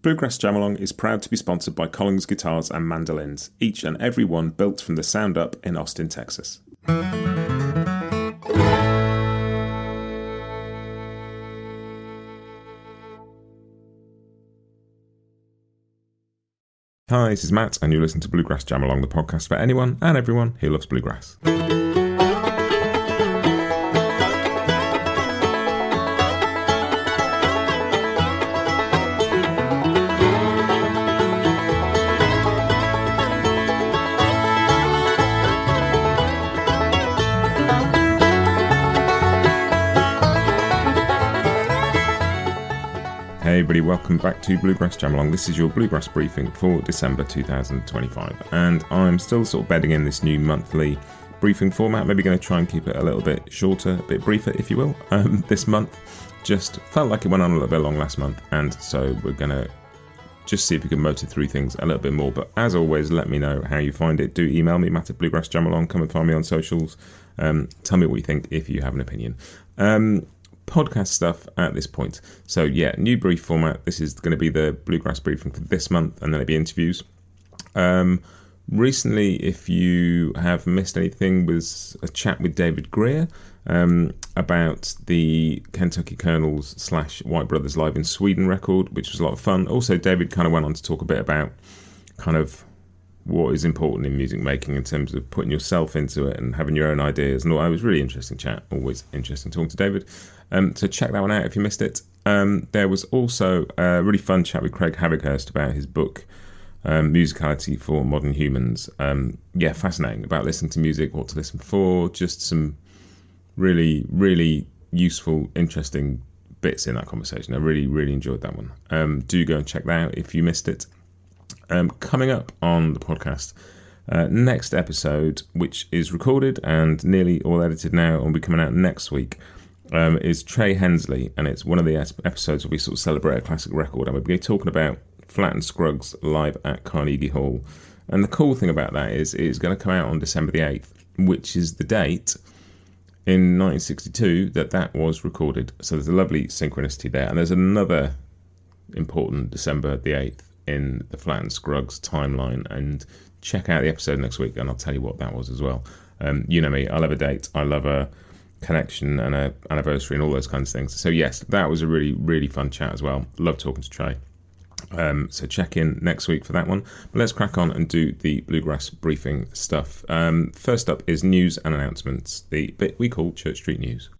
Bluegrass Jam Along is proud to be sponsored by Collins Guitars and Mandolins, each and every one built from the sound up in Austin, Texas. Hi, this is Matt, and you're listening to Bluegrass Jam Along, the podcast for anyone and everyone who loves bluegrass. Hey everybody, welcome back to Bluegrass Jam Along. This is your Bluegrass Briefing for December 2025, and I'm still sort of bedding in this new monthly briefing format. Maybe going to try and keep it a little bit shorter, a bit briefer, if you will, this month. Just felt like it went on a little bit long last month, and so we're going to just see if we can motor through things a little bit more. But as always, let me know how you find it. Do email me, Matt at Bluegrass Jam Along. Come and find me on socials. Tell me what you think if you have an opinion. Podcast stuff at this point. So yeah, new brief format. This is going to be the Bluegrass Briefing for this month, and then it'll be interviews. Recently, if you have missed anything, was a chat with David Greer about the Kentucky Colonels / White Brothers Live in Sweden record, which was a lot of fun. Also, David kind of went on to talk a bit about kind of what is important in music making in terms of putting yourself into it and having your own ideas. And all, it was a really interesting chat. Always interesting talking to David. So check that one out if you missed it. There was also a really fun chat with Craig Havighurst about his book, Musicality for Modern Humans. Yeah, fascinating about listening to music, what to listen for, just some really, really useful, interesting bits in that conversation. I really, really enjoyed that one. Do go and check that out if you missed it. Coming up on the podcast, next episode, which is recorded and nearly all edited now and will be coming out next week, is Trey Hensley, and it's one of the episodes where we sort of celebrate a classic record, and we'll be talking about Flatt and Scruggs live at Carnegie Hall. And the cool thing about that is it's going to come out on December the 8th, which is the date in 1962 that was recorded. So there's a lovely synchronicity there, and there's another important December the 8th in the Flatt and Scruggs timeline, and check out the episode next week and I'll tell you what that was as well. You know me, I love a date, I love a connection and an anniversary and all those kinds of things. So yes, that was a really, really fun chat as well. Love talking to Trey. So check in next week for that one. But let's crack on and do the Bluegrass Briefing stuff. First up is news and announcements, the bit we call Church Street News.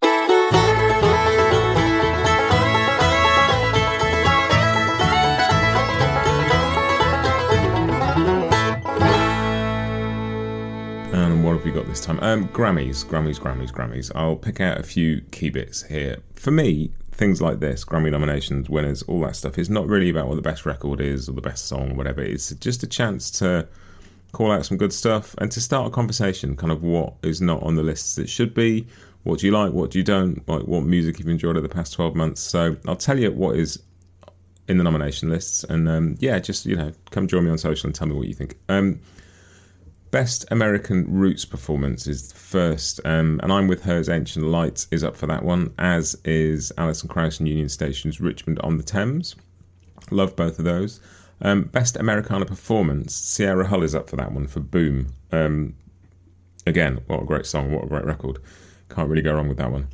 And what have we got this time? Grammys. I'll pick out a few key bits here. For me, things like this, Grammy nominations, winners, all that stuff, is not really about what the best record is or the best song or whatever. It's just a chance to call out some good stuff and to start a conversation, kind of what is not on the lists that should be, what do you like, what do you don't, like what music you've enjoyed over the past 12 months. So I'll tell you what is in the nomination lists, and just, come join me on social and tell me what you think. Best American Roots Performance is first, and I'm With Her's Ancient Light is up for that one, as is Alison Krauss and Union Station's Richmond on the Thames. Love both of those. Best Americana Performance, Sierra Hull is up for that one for Boom. Again, what a great song, what a great record. Can't really go wrong with that one.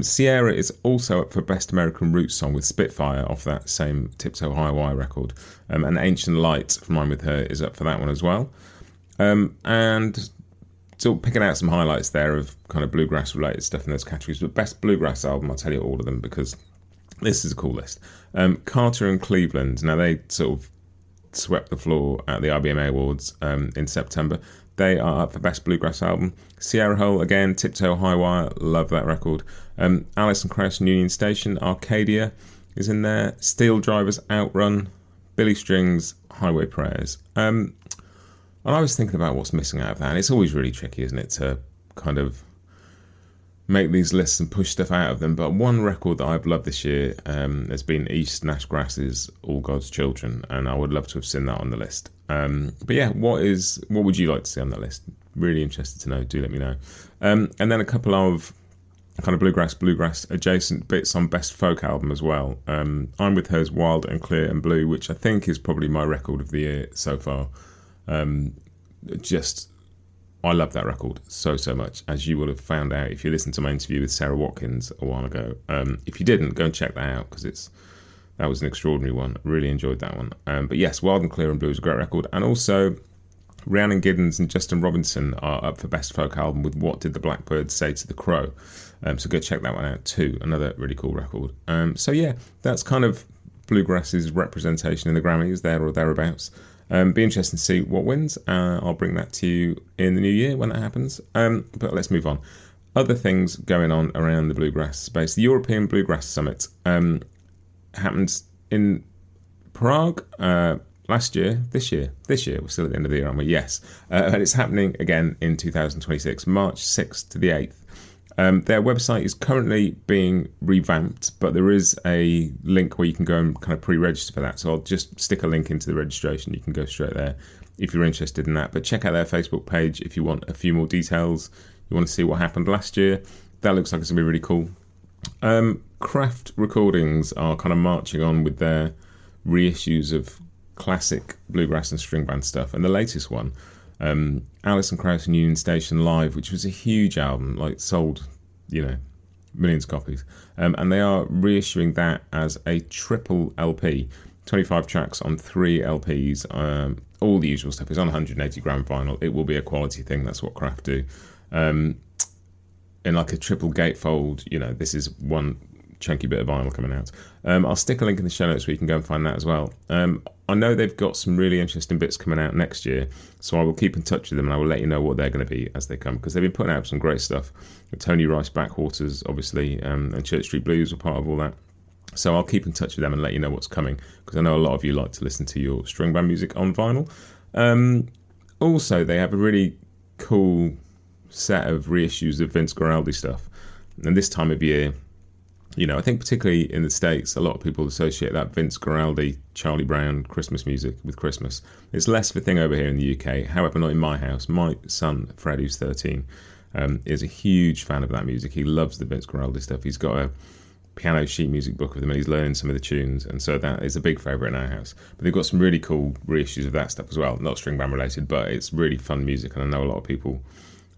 Sierra is also up for Best American Roots Song with Spitfire off that same Tiptoe High Wire record. And Ancient Light from I'm With Her is up for that one as well. And so picking out some highlights there of kind of bluegrass related stuff in those categories. But best bluegrass album, I'll tell you all of them because this is a cool list. Carter and Cleveland, now they sort of swept the floor at the IBMA Awards in September. They are up for best bluegrass album. Sierra Hull, again, Tiptoe High Wire, love that record. Alison Krauss and Union Station, Arcadia is in there. Steel Drivers, Outrun, Billy Strings, Highway Prayers. And I was thinking about what's missing out of that, and it's always really tricky, isn't it, to kind of make these lists and push stuff out of them. But one record that I've loved this year has been East Nash Grass's All God's Children, and I would love to have seen that on the list. But yeah, what would you like to see on that list? Really interested to know. Do let me know. And then a couple of kind of bluegrass adjacent bits on Best Folk Album as well. I'm With Her's Wild and Clear and Blue, which I think is probably my record of the year so far. I love that record so much, as you would have found out if you listened to my interview with Sarah Watkins a while ago. If you didn't, go and check that out, because that was an extraordinary one. I really enjoyed that one. But yes, Wild and Clear and Blue is a great record. And also, Rhiannon Giddens and Justin Robinson are up for Best Folk Album with What Did the Blackbird Say to the Crow? So go check that one out too. Another really cool record. So yeah, that's kind of Bluegrass's representation in the Grammys, there or thereabouts. Be interesting to see what wins. I'll bring that to you in the new year when that happens. But let's move on. Other things going on around the bluegrass space. The European Bluegrass Summit happened in Prague last year. This year, we're still at the end of the year, aren't we? Yes. And it's happening again in 2026, March 6th to the 8th. Their website is currently being revamped, but there is a link where you can go and kind of pre-register for that. So I'll just stick a link into the registration. You can go straight there if you're interested in that. But check out their Facebook page if you want a few more details. You want to see what happened last year. That looks like it's going to be really cool. Craft Recordings are kind of marching on with their reissues of classic bluegrass and string band stuff. And the latest one, Alison Krauss and Union Station Live, which was a huge album, like sold, millions of copies. And they are reissuing that as a triple LP, 25 tracks on 3 LPs, all the usual stuff. It's on 180 gram vinyl. It will be a quality thing. That's what Kraft do. In like a triple gatefold, this is one chunky bit of vinyl coming out. I'll stick a link in the show notes where you can go and find that as well. I know they've got some really interesting bits coming out next year, so I will keep in touch with them and I will let you know what they're going to be as they come, because they've been putting out some great stuff. Tony Rice Backwaters, obviously, and Church Street Blues were part of all that. So I'll keep in touch with them and let you know what's coming, because I know a lot of you like to listen to your string band music on vinyl. Also, they have a really cool set of reissues of Vince Guaraldi stuff. And this time of year, I think particularly in the States, a lot of people associate that Vince Guaraldi, Charlie Brown Christmas music with Christmas. It's less of a thing over here in the UK. However, not in my house. My son, Fred, who's 13, is a huge fan of that music. He loves the Vince Guaraldi stuff. He's got a piano sheet music book with him and he's learning some of the tunes. And so that is a big favourite in our house. But they've got some really cool reissues of that stuff as well. Not string band related, but it's really fun music. And I know a lot of people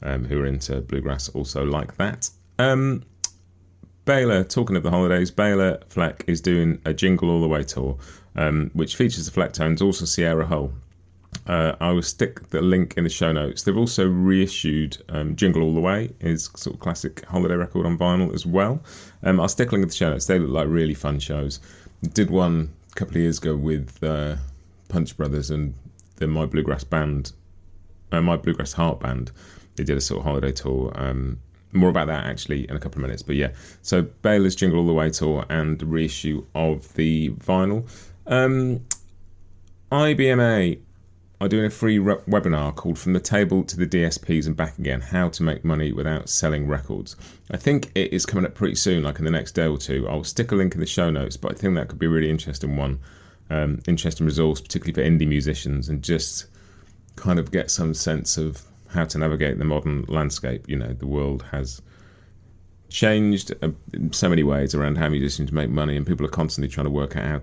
who are into bluegrass also like that. Béla, talking of the holidays, Béla Fleck is doing a Jingle All the Way tour, which features the Fleck tones, also Sierra Hull. I will stick the link in the show notes. They've also reissued Jingle All the Way, his sort of classic holiday record on vinyl as well. I'll stick a link in the show notes. They look like really fun shows. Did one a couple of years ago with Punch Brothers and the My Bluegrass Heart Band. They did a sort of holiday tour. More about that actually in a couple of minutes. But yeah, so Béla's Jingle All the Way tour and the reissue of the vinyl. IBMA are doing a free webinar called From the Table to the DSPs and Back Again, How to Make Money Without Selling Records. I think it is coming up pretty soon, like in the next day or two. I'll stick a link in the show notes, but I think that could be a really interesting one. Interesting resource, particularly for indie musicians, and just kind of get some sense of how to navigate the modern landscape. The world has changed in so many ways around how musicians make money, and people are constantly trying to work out how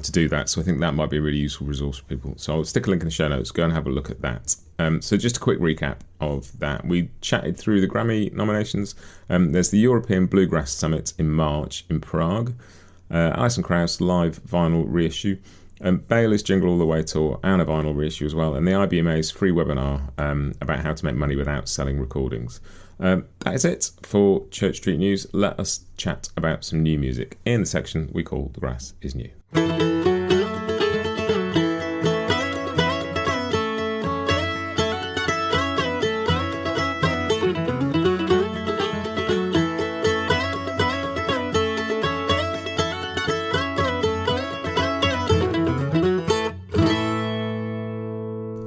to do that. So I think that might be a really useful resource for people. So I'll stick a link in the show notes. Go and have a look at that. So just a quick recap of that. We chatted through the Grammy nominations. There's the European Bluegrass Summit in March in Prague. Alison Krauss live vinyl reissue. Béla's Jingle All the Way tour and a vinyl reissue as well, and the IBMA's free webinar about how to make money without selling recordings. That is it for Church Street News. Let us chat about some new music in the section we call The Grass is New.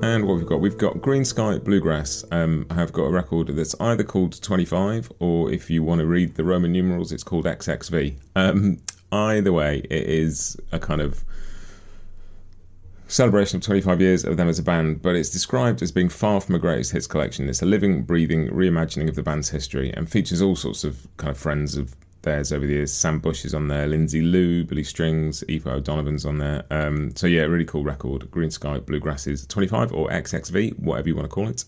And what we've got Green Sky Bluegrass. I have got a record that's either called 25, or if you want to read the Roman numerals, it's called XXV. Either way, it is a kind of celebration of 25 years of them as a band, but it's described as being far from a greatest hits collection. It's a living, breathing reimagining of the band's history and features all sorts of kind of friends of theirs over the years. Sam Bush is on there, Lindsay Lou, Billy Strings, Aoife O'Donovan's on there. So yeah, really cool record. Green Sky Bluegrasses 25 or XXV, whatever you want to call it.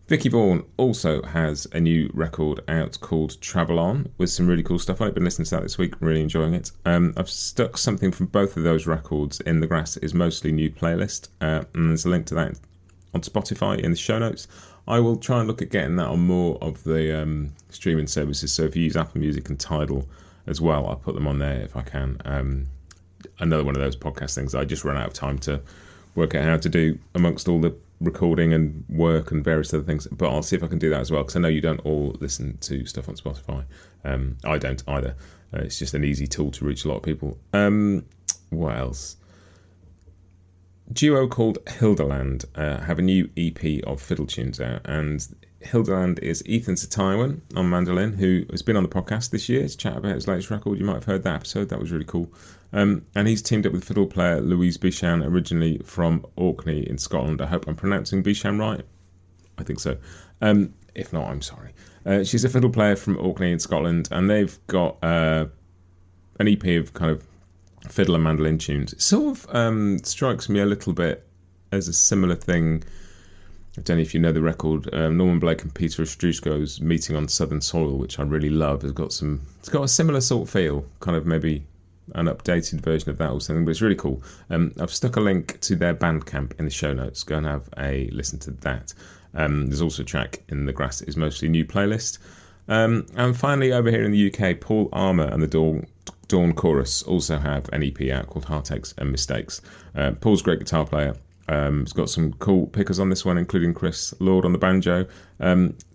Vicky Vaughan also has a new record out called Travel On with some really cool stuff on it. Been listening to that this week, really enjoying it. I've stuck something from both of those records in the Grass Is Mostly New playlist, and there's a link to that on Spotify in the show notes. I will try and look at getting that on more of the streaming services. So if you use Apple Music and Tidal as well, I'll put them on there if I can. Another one of those podcast things I just run out of time to work out how to do amongst all the recording and work and various other things. But I'll see if I can do that as well, because I know you don't all listen to stuff on Spotify. I don't either. It's just an easy tool to reach a lot of people. What else? Duo called Hildeland have a new EP of fiddle tunes out, and Hildeland is Ethan Satayawan on mandolin, who has been on the podcast this year to chat about his latest record. You might have heard that episode, that was really cool. And he's teamed up with fiddle player Louise Bishan, originally from Orkney in Scotland. I hope I'm pronouncing Bishan right. I think so. If not, I'm sorry. She's a fiddle player from Orkney in Scotland, and they've got an EP of kind of fiddle and mandolin tunes. It sort of strikes me a little bit as a similar thing. I don't know if you know the record, Norman Blake and Peter Ostrusko's Meeting on Southern Soil, which I really love. It's got a similar sort of feel, kind of maybe an updated version of that or something, but it's really cool. I've stuck a link to their Bandcamp in the show notes. Go and have a listen to that. There's also a track in the Grass Is Mostly New playlist. And finally, over here in the UK, Paul Armour and the Dawn Chorus also have an EP out called Heartaches and Mistakes. Paul's a great guitar player. He's got some cool pickers on this one, including Chris Lord on the banjo.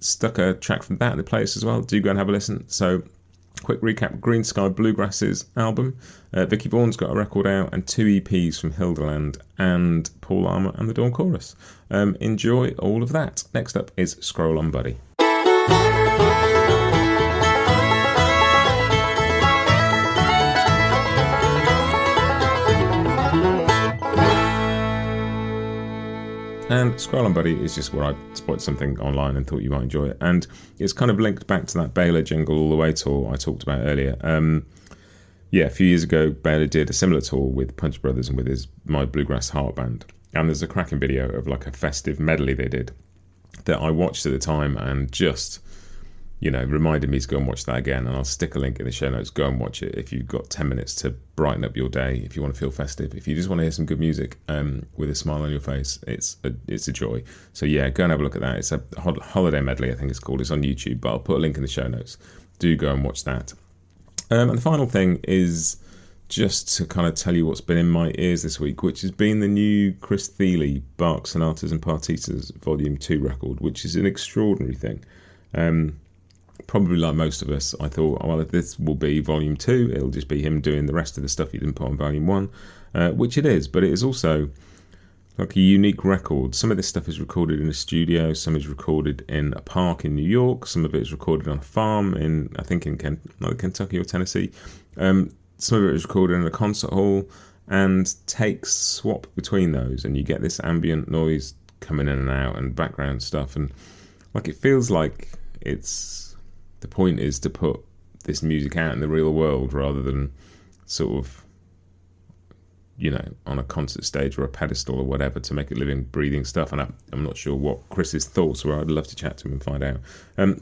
Stuck a track from that in the playlist as well. Do go and have a listen. So, quick recap: Green Sky Bluegrasses album. Vicky Vaughan's got a record out and 2 EPs from Hildeland and Paul Armour and the Dawn Chorus. Enjoy all of that. Next up is Scroll On Buddy. And Scroll On Buddy is just where I spotted something online and thought you might enjoy it. And it's kind of linked back to that Béla Jingle All The Way tour I talked about earlier. A few years ago, Béla did a similar tour with Punch Brothers and with his My Bluegrass Heart Band. And there's a cracking video of like a festive medley they did that I watched at the time and just, reminded me to go and watch that again. And I'll stick a link in the show notes. Go and watch it if you've got 10 minutes to brighten up your day, if you want to feel festive, if you just want to hear some good music with a smile on your face. It's a joy. So yeah, go and have a look at that. It's a holiday medley, I think it's called. It's on YouTube, but I'll put a link in the show notes. Do go and watch that. And the final thing is just to kind of tell you what's been in my ears this week, which has been the new Chris Thile, Bach Sonatas and Partitas Volume 2 record, which is an extraordinary thing. Probably like most of us, I thought, well, if this will be Volume 2, it'll just be him doing the rest of the stuff he didn't put on Volume 1, which it is, but it is also like a unique record. Some of this stuff is recorded in a studio, some is recorded in a park in New York, some of it is recorded on a farm in, I think, in Kentucky or Tennessee. Some of it is recorded in a concert hall, and takes swap between those, and you get this ambient noise coming in and out and background stuff, and like it feels like the point is to put this music out in the real world rather than sort of, on a concert stage or a pedestal or whatever, to make it living, breathing stuff. And I'm not sure what Chris's thoughts were. I'd love to chat to him and find out.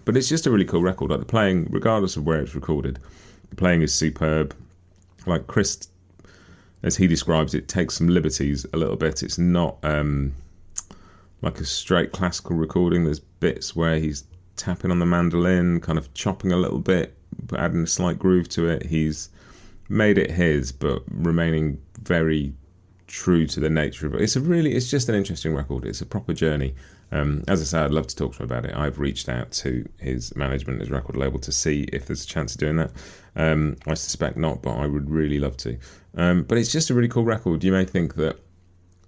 But it's just a really cool record. Like the playing, regardless of where it's recorded, the playing is superb. Like Chris, as he describes it, takes some liberties a little bit. It's not like a straight classical recording. There's bits where he's tapping on the mandolin, kind of chopping a little bit, but adding a slight groove to it. He's made it his, but remaining very true to the nature of it. It's just an interesting record. It's a proper journey. As I say, I'd love to talk to him about it. I've reached out to his management, his record label, to see if there's a chance of doing that. I suspect not, but I would really love to. But it's just a really cool record. You may think that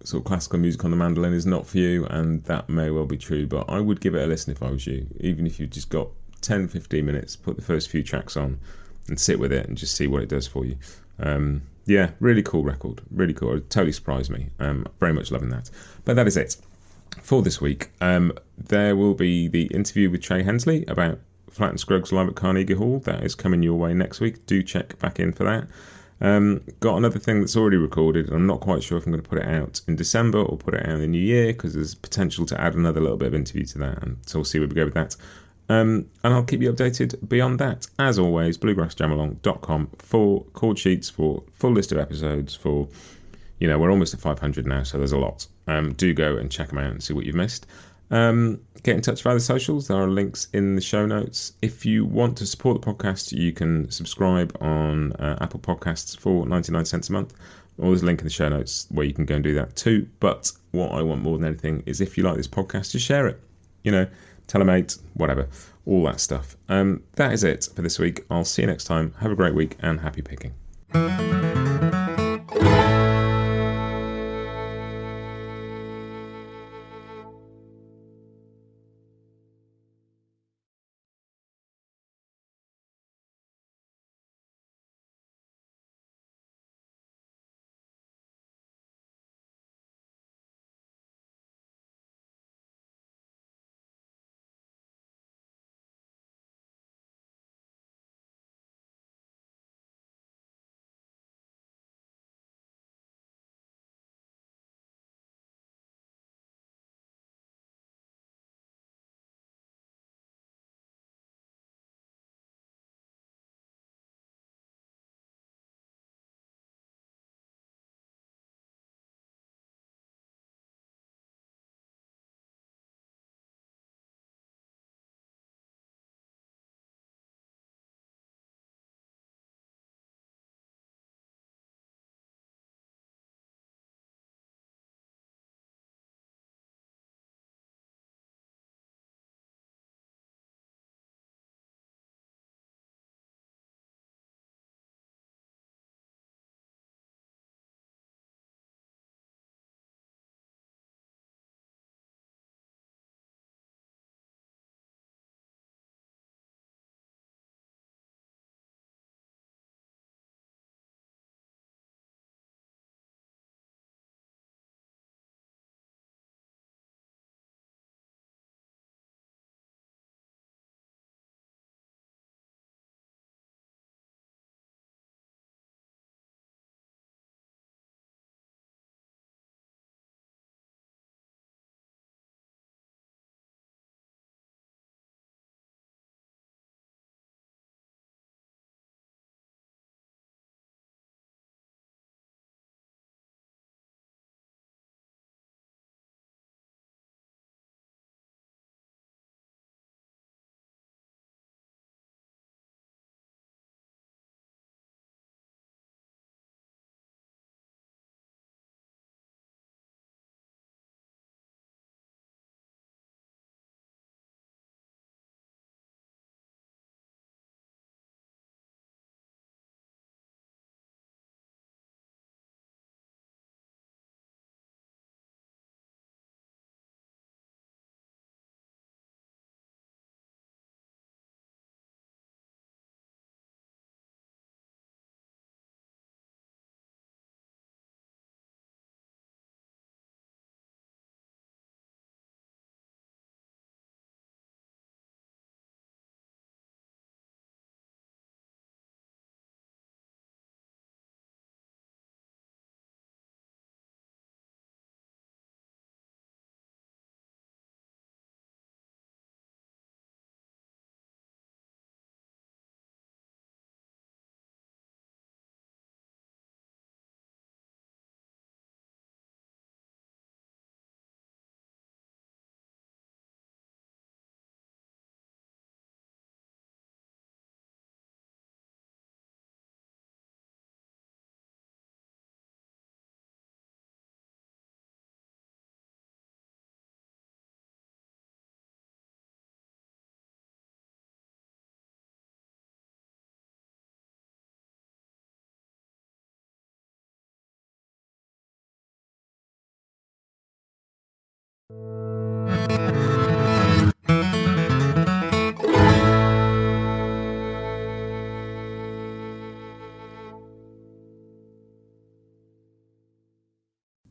sort of classical music on the mandolin is not for you, and that may well be true, but I would give it a listen if I was you. Even if you've just got 10-15 minutes, put the first few tracks on and sit with it and just see what it does for you. Yeah, really cool record. Really cool. It totally surprised me. Very much loving that. But that is it for this week. There will be the interview with Trey Hensley about Flat and Scruggs live at Carnegie Hall. That is coming your way next week. Do check back in for that. Got another thing that's already recorded, and I'm not quite sure if I'm going to put it out in December or put it out in the new year, because there's potential to add another little bit of interview to that, and so we'll see where we go with that. And I'll keep you updated beyond that. As always, bluegrassjamalong.com for chord sheets, for full list of episodes, for, we're almost at 500 now, so there's a lot. Do go and check them out and see what you've missed. Get in touch via the socials. There are links in the show notes. If you want to support the podcast, you can subscribe on Apple Podcasts for 99 cents a month. Or there's a link in the show notes where you can go and do that too. But what I want more than anything is, if you like this podcast, just share it. Tell a mate, whatever, all that stuff. That is it for this week. I'll see you next time. Have a great week and happy picking.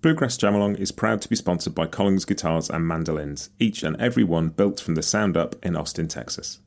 Bluegrass Jam Along is proud to be sponsored by Collins Guitars and Mandolins, each and every one built from the sound up in Austin, Texas.